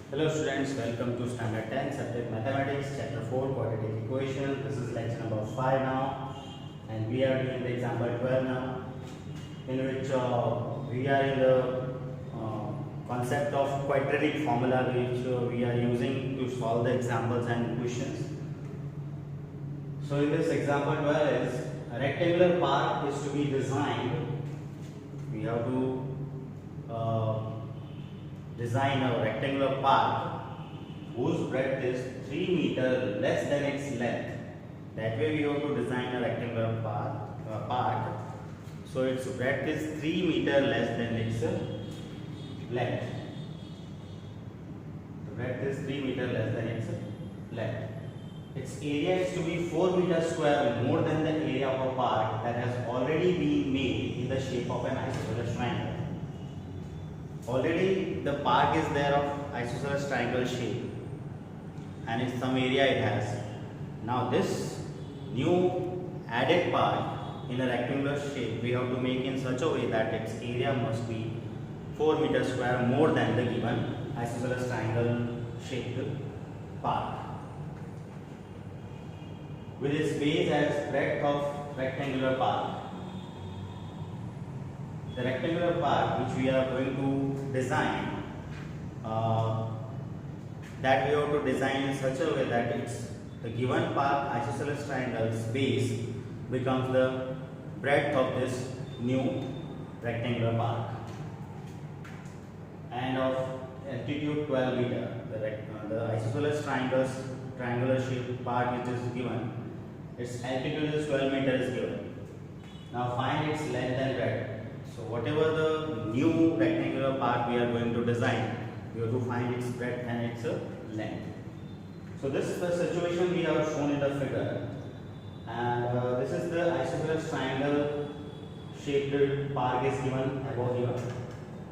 Hello students, welcome to Standard 10 Subject Mathematics, Chapter 4 Quadratic Equation. This is lecture number 5 now, and we are doing the example 12 now, in which we are in the concept of quadratic formula which we are using to solve the examples and questions. So in this example 12 is a rectangular park is to be designed. We have to design a rectangular park whose breadth is 3 meter less than its length. That way we have to design a rectangular park. So its breadth is 3 meter less than its length. The breadth is 3 meter less than its length. Its area is to be 4 meters square more than the area of a park that has already been made in the shape of an isosceles triangle. Already the park is there of isosceles triangle shape and in some area it has. Now this new added park in a rectangular shape we have to make in such a way that its area must be 4 meters square more than the given isosceles triangle shaped park. With its base as breadth of rectangular park. The rectangular park which we are going to design, that we have to design in such a way that it's the given park isosceles triangle's base becomes the breadth of this new rectangular park and of altitude 12 meter. The isosceles triangular shaped park which is given, its altitude is 12 meter is given. Now find its length and breadth. So whatever the new rectangular park we are going to design, we have to find its breadth and its length. So this is the situation we have shown in the figure, and this is the isosceles triangle shaped park is given above here,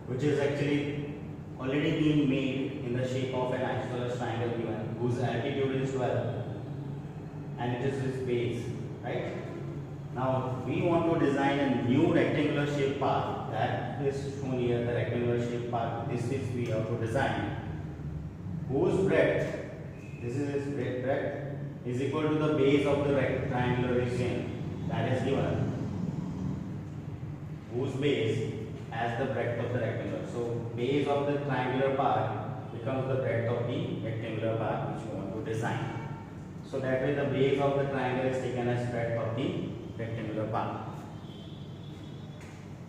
which is actually already been made in the shape of an isosceles triangle given, whose altitude is 12 and it is its base, right? Now we want to design a new rectangular shaped park that is shown here, the rectangular shaped park. This is we have to design, whose breadth, this is its breadth, is equal to the base of the triangular region that is given, whose base as the breadth of the rectangle. So base of the triangular park becomes the breadth of the rectangular park which we want to design. So that way the base of the triangle is taken as breadth of the rectangular park.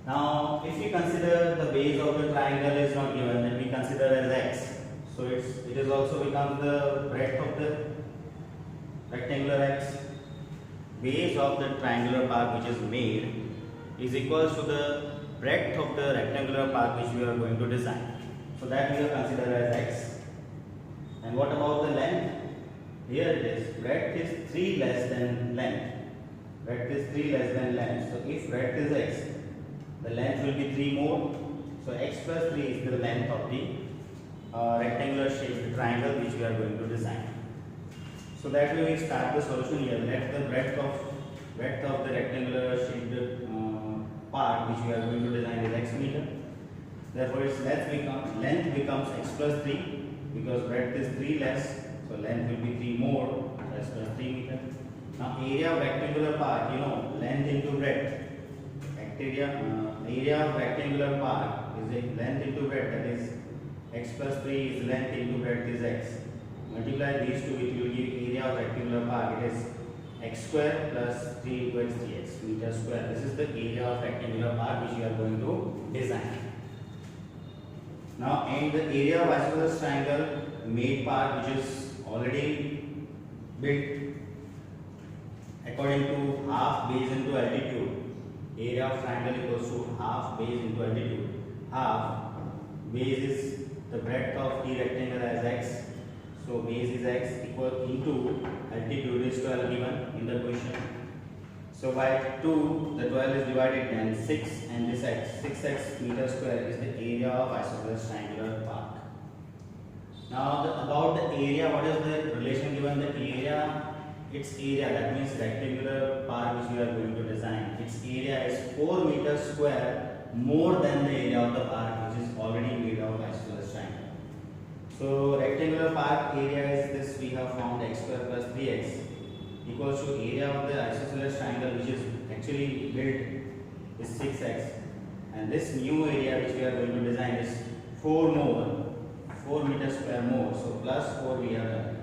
Now if we consider the base of the triangle is not given, then we consider as x. So it is also becomes the breadth of the rectangular x. Base of the triangular park which is made is equals to the breadth of the rectangular park which we are going to design. So that we are considered as x. And what about the length? Here it is, breadth is 3 less than length. Breadth is 3 less than length. So if breadth is x, the length will be 3 more. So x plus 3 is the length of the rectangular shaped triangle which we are going to design. So that way we start the solution here. Let the breadth of the rectangular shaped part which we are going to design is x meter. Therefore its length becomes x plus 3 because breadth is 3 less. So length will be 3 more, x plus 3 meter. Now area of rectangular park, length into breadth. Area of rectangular park is a length into breadth, that is x plus 3 is length into breadth is x. Multiply these two, it will give area of rectangular park. It is x square plus 3 equals 3x meter square. This is the area of rectangular park which we are going to design. Now and the area of isosceles triangle made park which is already built according to half base into altitude. Area of triangle equals to half base into altitude. Half base is the breadth of the rectangle as x. So base is x equal into altitude is 12 given in the question. So by 2 the 12 is divided then 6 and this x. 6x meter square is the area of isosceles triangular park. Now about the area, what is the relation given? The area, its area, that means rectangular park which we are going to design, its area is 4 meters square more than the area of the park which is already made of isosceles triangle. So rectangular park area is this, we have found x square plus 3x equals to area of the isosceles triangle which is actually built is 6x, and this new area which we are going to design is 4 meters square more, so plus 4 we have done.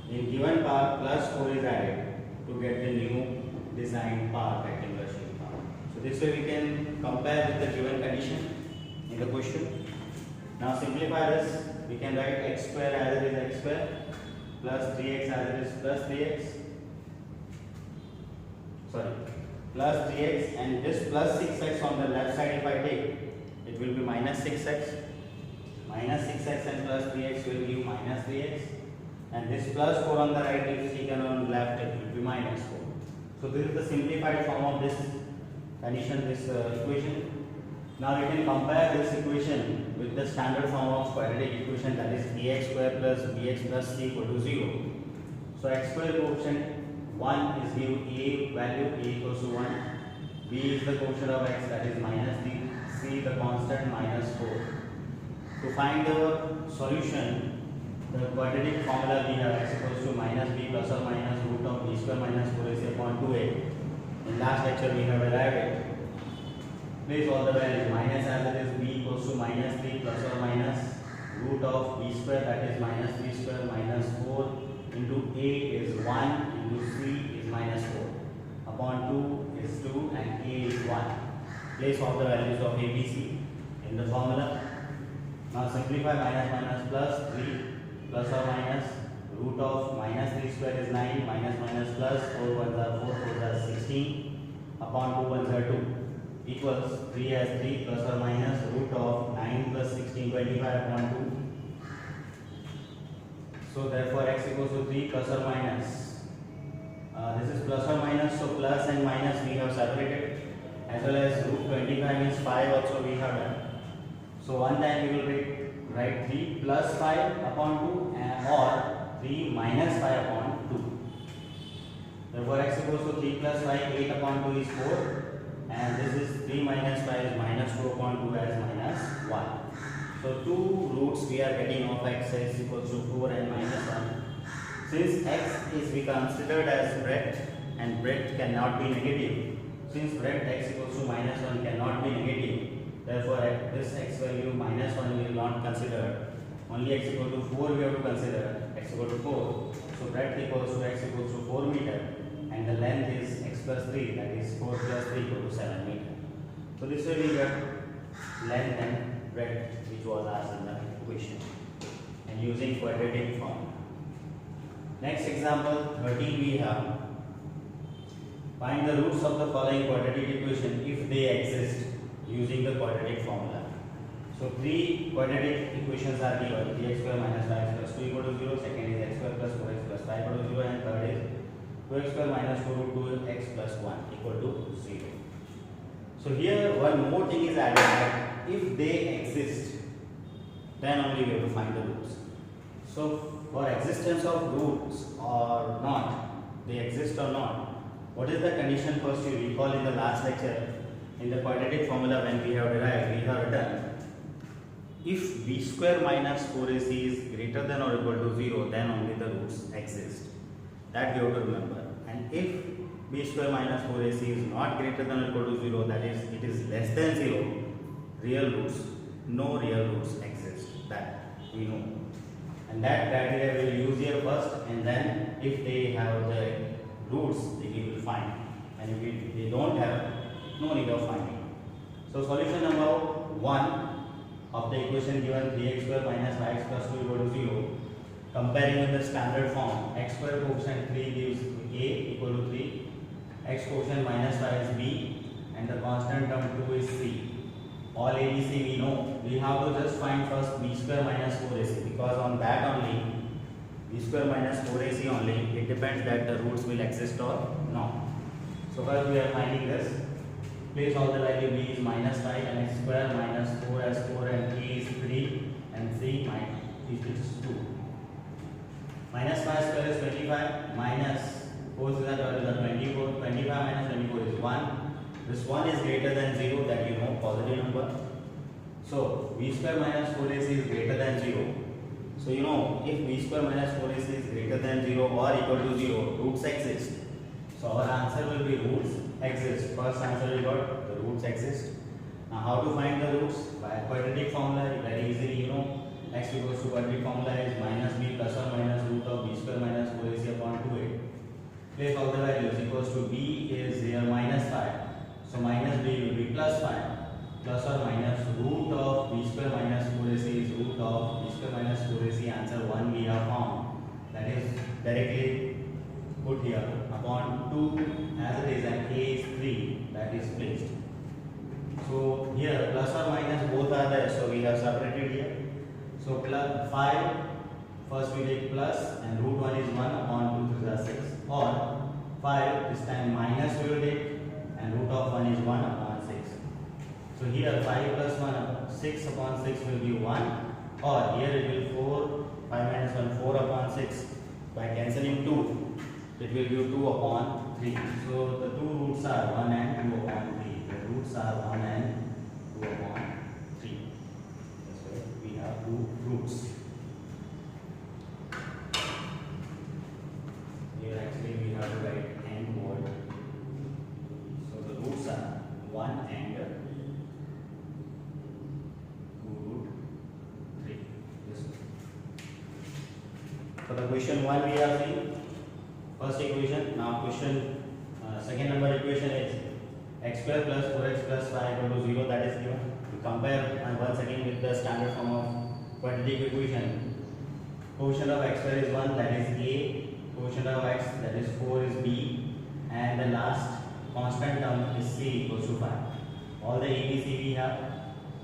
In given park plus 4 is added to get the new designed park, rectangular shape park. So this way we can compare with the given condition in the question. Now simplify this, we can write x square as it is x square plus 3x as it is plus 3x, plus 3x, and this plus 6x on the left side if I take, it will be minus 6x. Minus 6x and plus 3x will give minus 3x, and this plus 4 on the right if taken on left, it will be minus 4. So this is the simplified form of this condition, this equation. Now we can compare this equation with the standard form of quadratic equation, that is ax square plus bx plus c equal to 0. So x square quotient 1 is given a value a equals to 1, b is the quotient of x, that is minus b, c the constant minus 4. To find the solution, the quadratic formula we have x equals to minus b plus or minus root of b square minus 4ac upon 2a. In last lecture we have derived it. Place all the values. Minus as it is b equals to minus 3 plus or minus root of b square, that is minus 3 square minus 4 into a is 1 into c is minus 4 upon 2 is 2 and a is 1. Place all the values of a, b, c in the formula. Now simplify minus plus 3 plus or minus root of minus 3 square is 9 minus plus 4 ones are 4 4 are 16 upon 2 ones are 2 equals 3 as 3 plus or minus root of 9 plus 16 25 upon 2. So therefore x equals to 3 plus or minus. This is plus or minus, so plus and minus we have separated, as well as root 25 means 5 also we have done. So one time we will write 3 plus 5 upon 2 or 3 minus 5 upon 2. Therefore x equals to 3 plus 5, 8 upon 2 is 4, and this is 3 minus 5 is minus 2 upon 2 as minus 1. So two roots we are getting of x is equals to 4 and minus 1. Since x is we considered as breadth and breadth cannot be negative, since breadth x equals to minus 1 cannot be negative, therefore at this x value minus 1 we will not consider. Only x equal to 4 we have to consider, x equal to 4. So breadth equals to x equals to 4 meter, and the length is x plus 3, that is 4 plus 3 equal to 7 meter. So this way we get length and breadth which was asked in the question, and using quadratic form. Next example 13 we have, find the roots of the following quadratic equation if they exist using the quadratic formula. So three quadratic equations are given, 3x square minus 5x plus 2 equal to 0, second is x square plus 4x plus 5 equal to 0, and third is 2x square minus 4 root 2x plus 1 equal to 0. So here one more thing is added, that if they exist, then only we have to find the roots. So for existence of roots or not, they exist or not, what is the condition? First you recall in the last lecture, in the quadratic formula when we have derived, we have written if b square minus 4ac is greater than or equal to 0, then only the roots exist. That we have to remember. And if b square minus 4ac is not greater than or equal to 0, that is it is less than 0, real roots, no real roots exist. That we know. And that criteria we will use here first, and then if they have the roots, we will find. And if they don't have, no need of finding. So solution number 1 of the equation given 3x square minus 5x plus 2 equal to 0, comparing with the standard form, x square quotient 3 gives a equal to 3, x quotient minus 5 is b, and the constant term 2 is c. All ABC we know, we have to just find first b square minus 4ac, because on that only, b square minus 4ac only, it depends that the roots will exist or not. So first we are finding this. Place all the value, b is minus 5 and x square minus 4 as 4 and a is 3 and c is 2. Minus 5 square is 25 minus 4 is 24, 25 minus 24 is 1. This 1 is greater than 0, that you know, positive number. So b square minus 4ac is greater than 0. So So you know, if b square minus 4ac is greater than 0 or equal to 0, roots exist. So our answer will be roots exist. First answer we got, the roots exist. Now how to find the roots? By quadratic formula, very easily, you know, x equals to quadratic formula is minus b plus or minus root of b square minus 4ac upon 2a. Place all the values. Equals to b is here minus 5. So minus b will be plus 5. Plus or minus root of b square minus 4ac is root of b square minus 4ac. Answer 1 we have found. That is directly put here upon 2 as it is, and a is 3, that is placed. So here plus or minus both are there, so we have separated here. So plus 5, first we take plus and root 1 is 1 upon 2 is 6, or 5 this time minus we will take and root of 1 is 1 upon 6. So here 5 plus 1, 6 upon 6 will be 1, or here it will 4, 5 minus 1, 4 upon 6. By cancelling 2, it will give 2 upon 3. So the two roots are 1 and 2 upon 3. The roots are 1 and 2 upon 3. That's why we have two roots. Here actually we have to write and word. So the roots are 1 and 2 root 3. This way. For the question 1 we have seen first equation. Now question second number equation is x square plus 4x plus 5 equal to 0, that is given. We compare once again with the standard form of quadratic equation. Quotient of x square is 1, that is a. Quotient of x, that is 4, is b, and the last constant term is c equals to 5. All the ABC we have.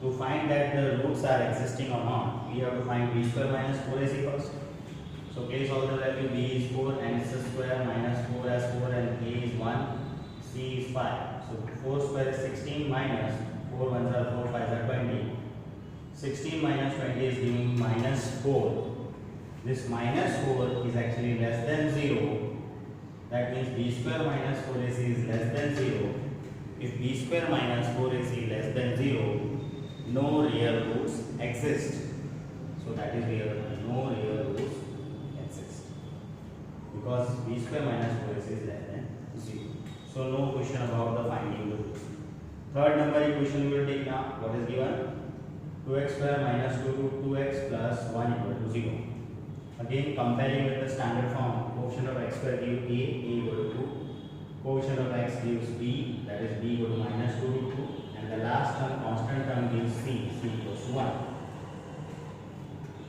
To find that the roots are existing or not, we have to find b square minus 4ac first. So place all the value. B is 4 and it's a square, minus 4 as 4 and a is 1, c is 5. So 4 square is 16 minus 4 ones are 4, 5 are 20. 16 minus 20 is giving minus 4. This minus 4 is actually less than 0. That means b square minus 4ac is less than 0. If b square minus 4ac less than 0, no real roots exist. So that is where no real roots exist, because b square minus 4ac is less than 0. So no question about the finding the roots. Third number equation we will take now. What is given? 2x square minus 2 root 2x plus 1 equal to 0. Again comparing with the standard form, quotient of x square gives a equal to 2. Quotient of x gives b, that is b equal to minus 2 root 2. And the last term, constant term, gives c equals to 1.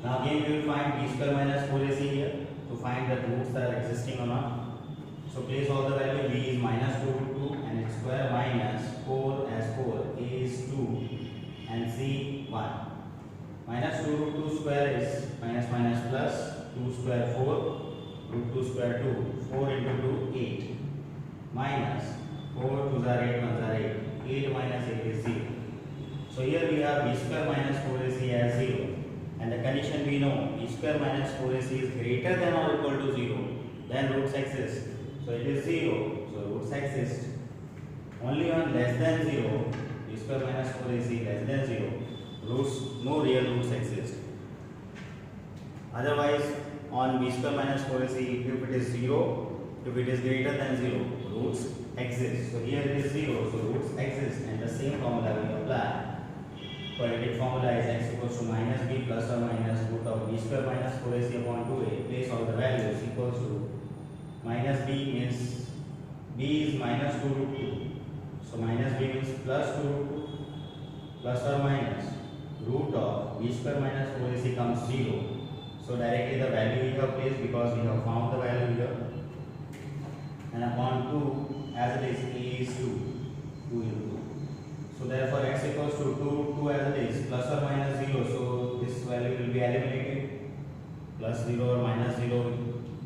Now again we will find b square minus 4ac here to find the roots that are existing or not. So place all the value. B is minus 2 root 2 and its square minus 4 as 4, a is 2 and c 1. Minus 2 root 2 square is minus minus plus 2 square 4, root 2 square 2, 4 into 2 8, minus 4 2s are 8, 1s are 8, 8 minus 8 is 0. So here we have b square minus 4ac as 0, and the condition we know, b square minus 4ac is greater than or equal to 0, then roots exist. So it is 0, so roots exist. Only on less than 0, b square minus 4ac less than 0, roots, no real roots exist. Otherwise, on b square minus 4ac, if it is 0, if it is greater than 0, roots exist. So here it is 0, so roots exist, and the same formula we apply. Quadratic formula is x equals to minus b plus or minus root of b square minus 4ac upon 2a. Place all the values. Equals to minus b means b is minus 2 root 2. So minus b means plus 2 root 2 plus or minus root of b square minus 4ac comes 0. So directly the value we have placed, because we have found the value here, and upon 2 as it is, a is 2 into 2. So therefore x equals to 2 root 2 as it is, plus or minus 0. So this value will be eliminated. Plus 0 or minus 0,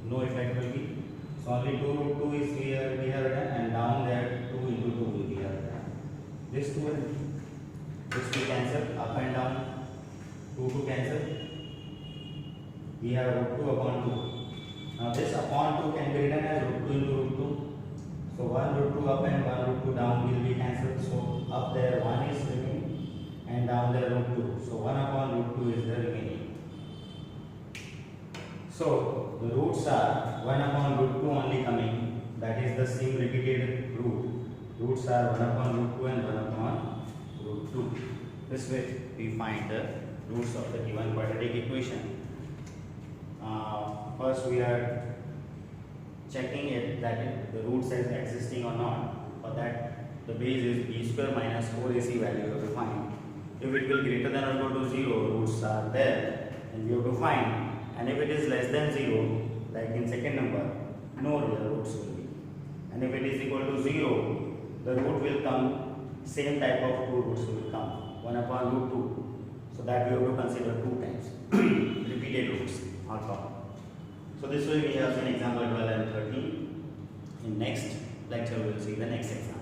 no effect will be. So only 2 root 2 is here we have written, and down there 2 into 2 will be here. This 2 and this we cancel, up and down 2 to cancel. We have root 2 upon 2. Now this upon 2 can be written as root 2 into root 2. So 1 root 2 up and 1 root 2 down will be cancelled. So up there 1 is remaining and down there root 2. So 1 upon root 2 is the remaining. So the roots are 1 upon root 2 only coming, that is the same repeated root. Roots are 1 upon root 2 and 1 upon root 2. This way we find the roots of the given quadratic equation. First we are checking it that the roots is existing or not. For that the base is b square minus 4ac value you have to find. If it will greater than or equal to 0, roots are there and you have to find. And if it is less than 0, like in second number, no real roots will be. And if it is equal to 0, the root will come, same type of two roots will come, 1 upon root 2. So that we have to consider 2 times repeated roots are common. So this way we have seen example 12 and 13. In next lecture we will see the next example.